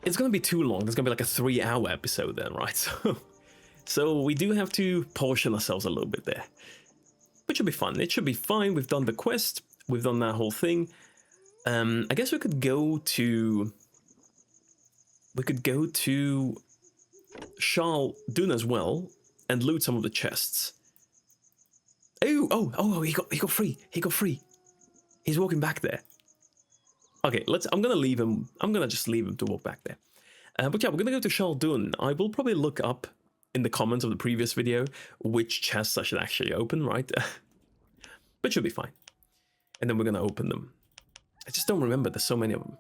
It's going to be too long. It's going to be like a 3-hour episode then, right? So we do have to portion ourselves a little bit there. But it should be fun. It should be fine. We've done the quest. We've done that whole thing. I guess we could go to... Shal'Dun as well and loot some of the chests. Oh, he got free. He got free. He's walking back there. Okay, I'm gonna leave him. I'm gonna just leave him to walk back there. But yeah, we're gonna go to Shal'Dun. I will probably look up in the comments of the previous video which chests I should actually open, right? But should be fine. And then we're gonna open them. I just don't remember. There's so many of them.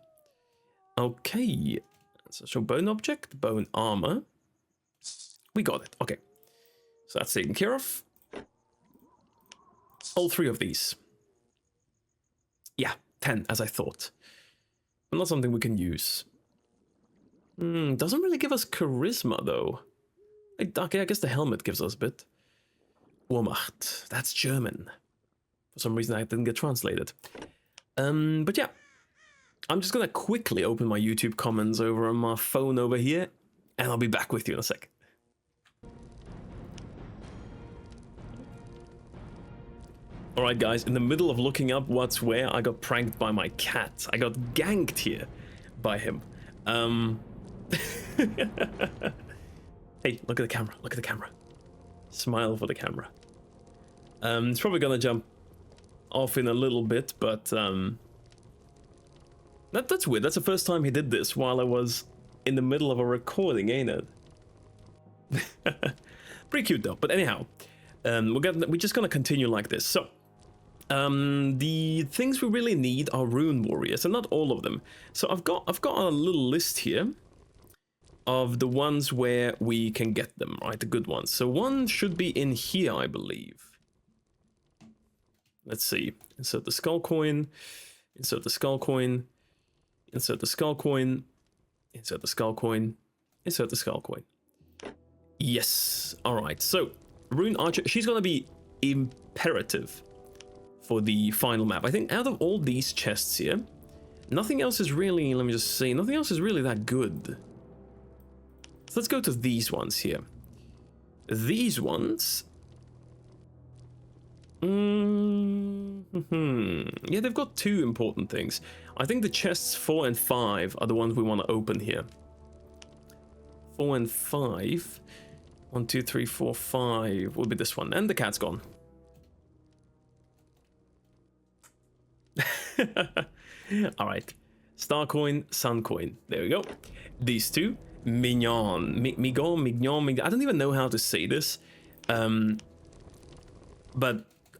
Okay. So bone object, bone armor. We got it. Okay. So that's taken care of. All 3 of these. Yeah, 10 as I thought. But not something we can use. Doesn't really give us charisma though. Okay, I guess the helmet gives us a bit. Ohnmacht. That's German. For some reason I didn't get translated. But yeah. I'm just gonna quickly open my YouTube comments over on my phone over here, and I'll be back with you in a sec. Alright guys, in the middle of looking up what's where, I got pranked by my cat. I got ganked here by him. Hey, look at the camera, look at the camera. Smile for the camera. It's probably gonna jump off in a little bit, but that's weird. That's the first time he did this while I was in the middle of a recording, ain't it? Pretty cute though. But anyhow, we're just gonna continue like this. So, the things we really need are rune warriors, and not all of them. So I've got a little list here of the ones where we can get them, right? The good ones. So one should be in here, I believe. Let's see. Insert the skull coin. Insert the skull coin. Insert the skull coin. Insert the skull coin. Insert the skull coin. Yes. Alright, so Rune Archer, she's gonna be imperative for the final map. I think out of all these chests here, nothing else is really, let me just see, nothing else is really that good. So let's go to these ones here. These ones... Yeah, they've got 2 important things. I think the chests 4 and 5 are the ones we want to open here. 4 and 5. 1, 2, 3, 4, 5 will be this one. And the cat's gone. Alright. Star coin, sun coin. There we go. These 2. Mignon. Mignon. I don't even know how to say this. But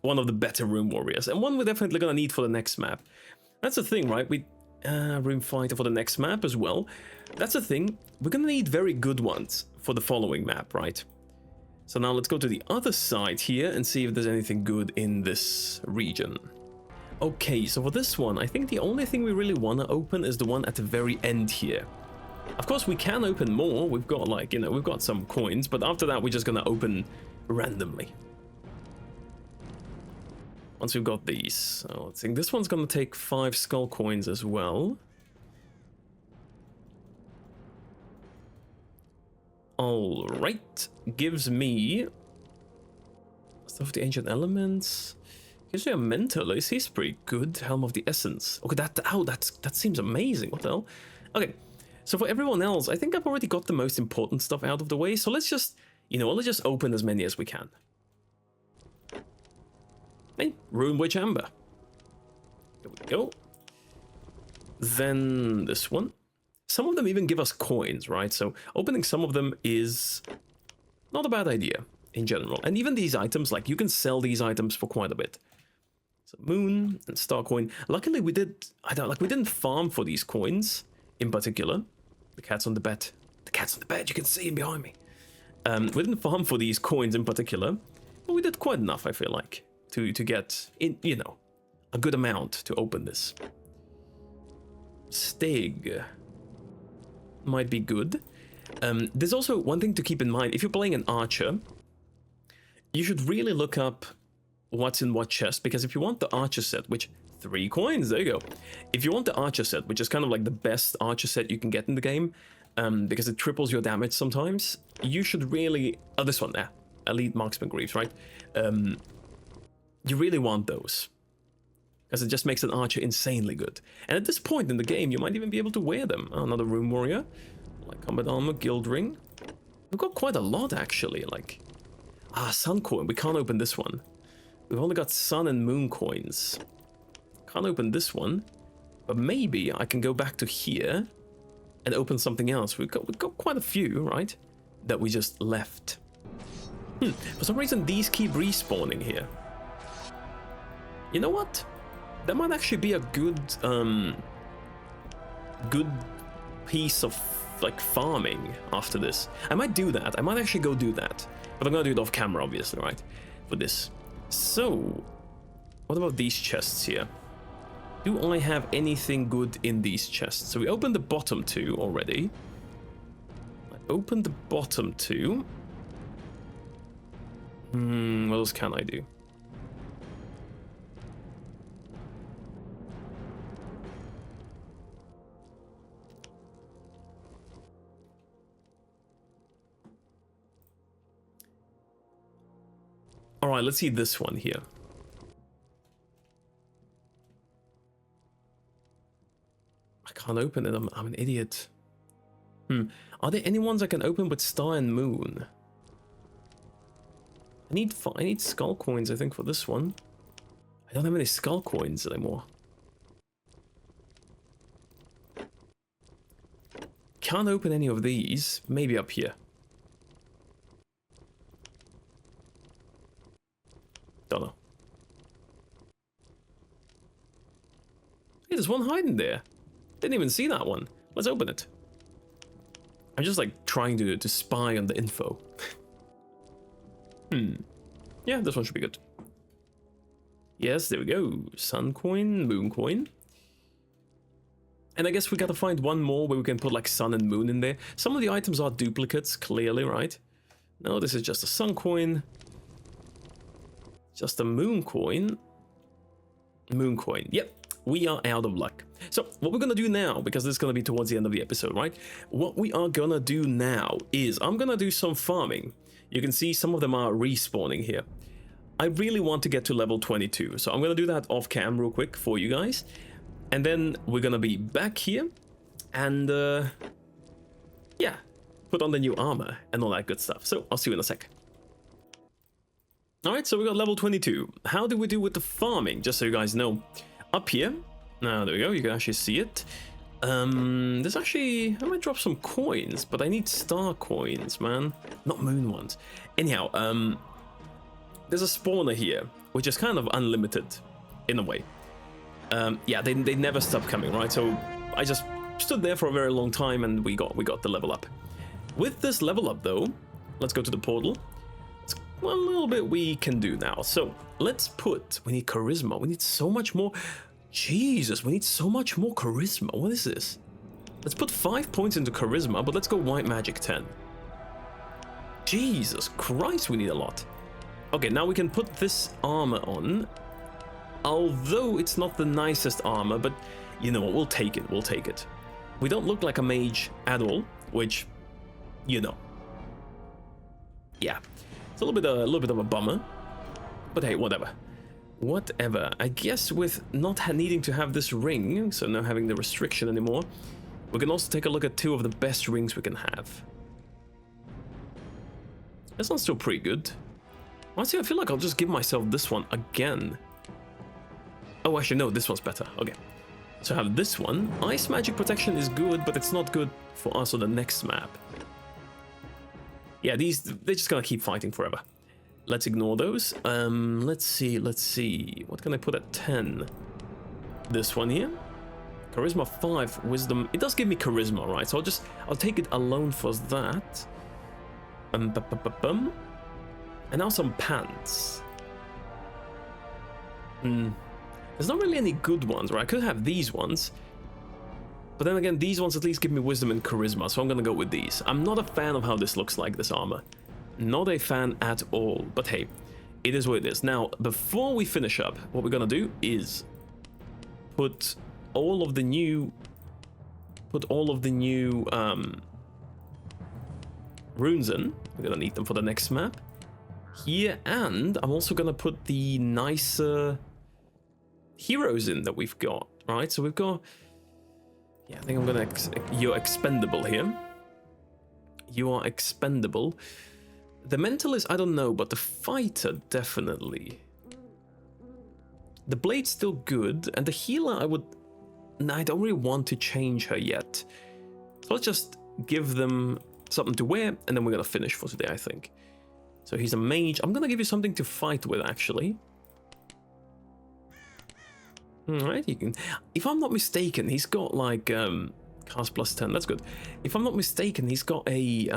one of the better rune warriors. And one we're definitely going to need for the next map. That's the thing, right? Rune fighter for the next map as well. That's the thing. We're going to need very good ones for the following map, right? So now let's go to the other side here and see if there's anything good in this region. Okay, so for this one, I think the only thing we really want to open is the one at the very end here. Of course, we can open more. We've got, like, you know, we've got some coins, but after that, we're just going to open randomly. Once we've got these. So let's think this one's going to take 5 skull coins as well. Alright. Gives me... Stuff of the Ancient Elements. Gives me a Mentalist. He's pretty good. Helm of the Essence. Okay, that seems amazing. What the hell? Okay. So for everyone else, I think I've already got the most important stuff out of the way. So let's just, you know, let's just open as many as we can. Hey, Rune Witch Amber. There we go. Then this one. Some of them even give us coins, right? So opening some of them is not a bad idea in general. And even these items, like, you can sell these items for quite a bit. So Moon and Star Coin. Luckily we didn't farm for these coins in particular. The cat's on the bed. The cat's on the bed, you can see him behind me. We didn't farm for these coins in particular, but we did quite enough, I feel like, to get, in, you know, a good amount to open this. Stig might be good. There's also one thing to keep in mind. If you're playing an archer, you should really look up what's in what chest, because if you want the archer set, which 3 coins, there you go. If you want the archer set, which is kind of like the best archer set you can get in the game, because it triples your damage sometimes, you should really... Oh, this one there. Elite Marksman Greaves, right? You really want those, because it just makes an archer insanely good. And at this point in the game, you might even be able to wear them. Another Rune Warrior, like Combat Armor, Guild Ring. We've got quite a lot, actually, like... Sun Coin, we can't open this one. We've only got Sun and Moon Coins. Can't open this one, but maybe I can go back to here and open something else. We've got quite a few, right, that we just left. For some reason, these keep respawning here. You know what? That might actually be a good, good piece of, like, farming after this. I might do that. I might actually go do that. But I'm gonna do it off camera, obviously, right? For this. So, what about these chests here? Do I have anything good in these chests? So we opened the bottom 2 already. I opened the bottom 2. What else can I do? Alright, let's see this one here. I can't open it, I'm an idiot. Are there any ones I can open with Star and Moon? I need skull coins, I think, for this one. I don't have any skull coins anymore. Can't open any of these. Maybe up here. Don't know. Hey, there's one hiding there. Didn't even see that one. Let's open it. I'm just like trying to spy on the info. Yeah, this one should be good. Yes, there we go. Sun coin, moon coin. And I guess we gotta find one more where we can put like sun and moon in there. Some of the items are duplicates, clearly, right? No, this is just a sun coin. Just a moon coin. Moon coin. Yep, we are out of luck. So what we're gonna do now, because this is gonna be towards the end of the episode, right? What we are gonna do now is I'm gonna do some farming. You can see some of them are respawning here. I really want to get to level 22, so I'm gonna do that off cam real quick for you guys. And then we're gonna be back here and yeah, put on the new armor and all that good stuff. So I'll see you in a sec. Alright, so we got level 22. How do we do with the farming? Just so you guys know. Up here, now there we go, you can actually see it. There's actually, I might drop some coins, but I need star coins, man. Not moon ones. Anyhow, there's a spawner here, which is kind of unlimited, in a way. Yeah, they never stop coming, right? So I just stood there for a very long time and we got the level up. With this level up though, let's go to the portal. It's one little bit we can do now. So let's put, we need charisma. We need so much more. Jesus, we need so much more charisma. What is this? Let's put 5 points into charisma, but let's go white magic 10. Jesus Christ, we need a lot. Okay, now we can put this armor on. Although it's not the nicest armor, but you know what, we'll take it, we'll take it. We don't look like a mage at all, which, you know. Yeah, it's a little bit of a bummer, but hey, whatever. Whatever. I guess with not needing to have this ring, so not having the restriction anymore, we can also take a look at 2 of the best rings we can have. This one's still pretty good. Honestly, I feel like I'll just give myself this one again. Oh, actually, no, this one's better. Okay. So I have this one. Ice magic protection is good, but it's not good for us on the next map. Yeah, they're just gonna keep fighting forever. Let's ignore those. Let's see. What can I put at 10? This one here. Charisma 5, wisdom. It does give me charisma, right? So I'll take it alone for that. And now some pants. There's not really any good ones, right? I could have these ones. But then again, these ones at least give me wisdom and charisma, so I'm gonna go with these. I'm not a fan of how this looks like, this armor. Not a fan at all, but hey, it is what it is. Now, before we finish up, what we're gonna do is put all of the new runes in. We're gonna need them for the next map here, and I'm also gonna put the nicer heroes in that we've got, right? So we've got, yeah, I think I'm gonna, you're expendable here. You are expendable. The mentalist, I don't know, but the fighter, definitely. The blade's still good, and the healer, I don't really want to change her yet. So let's just give them something to wear, and then we're gonna finish for today, I think. So he's a mage. I'm gonna give you something to fight with, actually. Alright, you can. If I'm not mistaken, he's got like cast plus 10. That's good. If I'm not mistaken, he's got a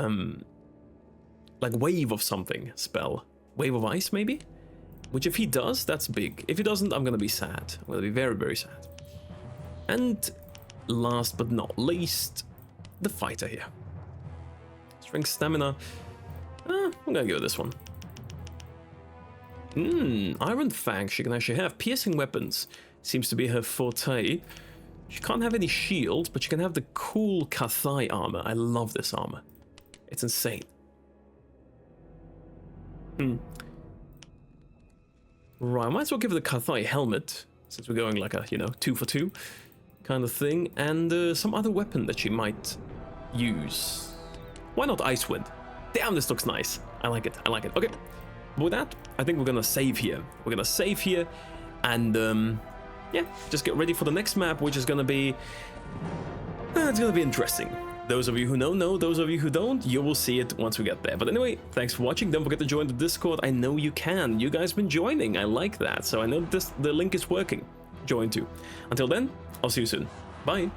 like wave of something spell. Wave of ice, maybe? Which if he does, that's big. If he doesn't, I'm gonna be sad. I'm gonna be very, very sad. And last but not least, the fighter here. Strength, stamina. I'm gonna go with this one. Iron Fang she can actually have. Piercing weapons seems to be her forte. She can't have any shields, but she can have the cool Kathai armor. I love this armor. It's insane. Right, I might as well give her the Kathai helmet, since we're going like a, 2 for 2 kind of thing, and some other weapon that she might use. Why not Icewind? Damn, this looks nice. I like it. Okay, but with that, I think we're gonna save here. And yeah, just get ready for the next map, which is gonna be, it's gonna be interesting. Those of you who know, those of you who don't, you will see it once we get there. But anyway, thanks for watching. Don't forget to join the Discord. I know you can. You guys have been joining. I like that. So I know the link is working. Join too. Until then, I'll see you soon. Bye.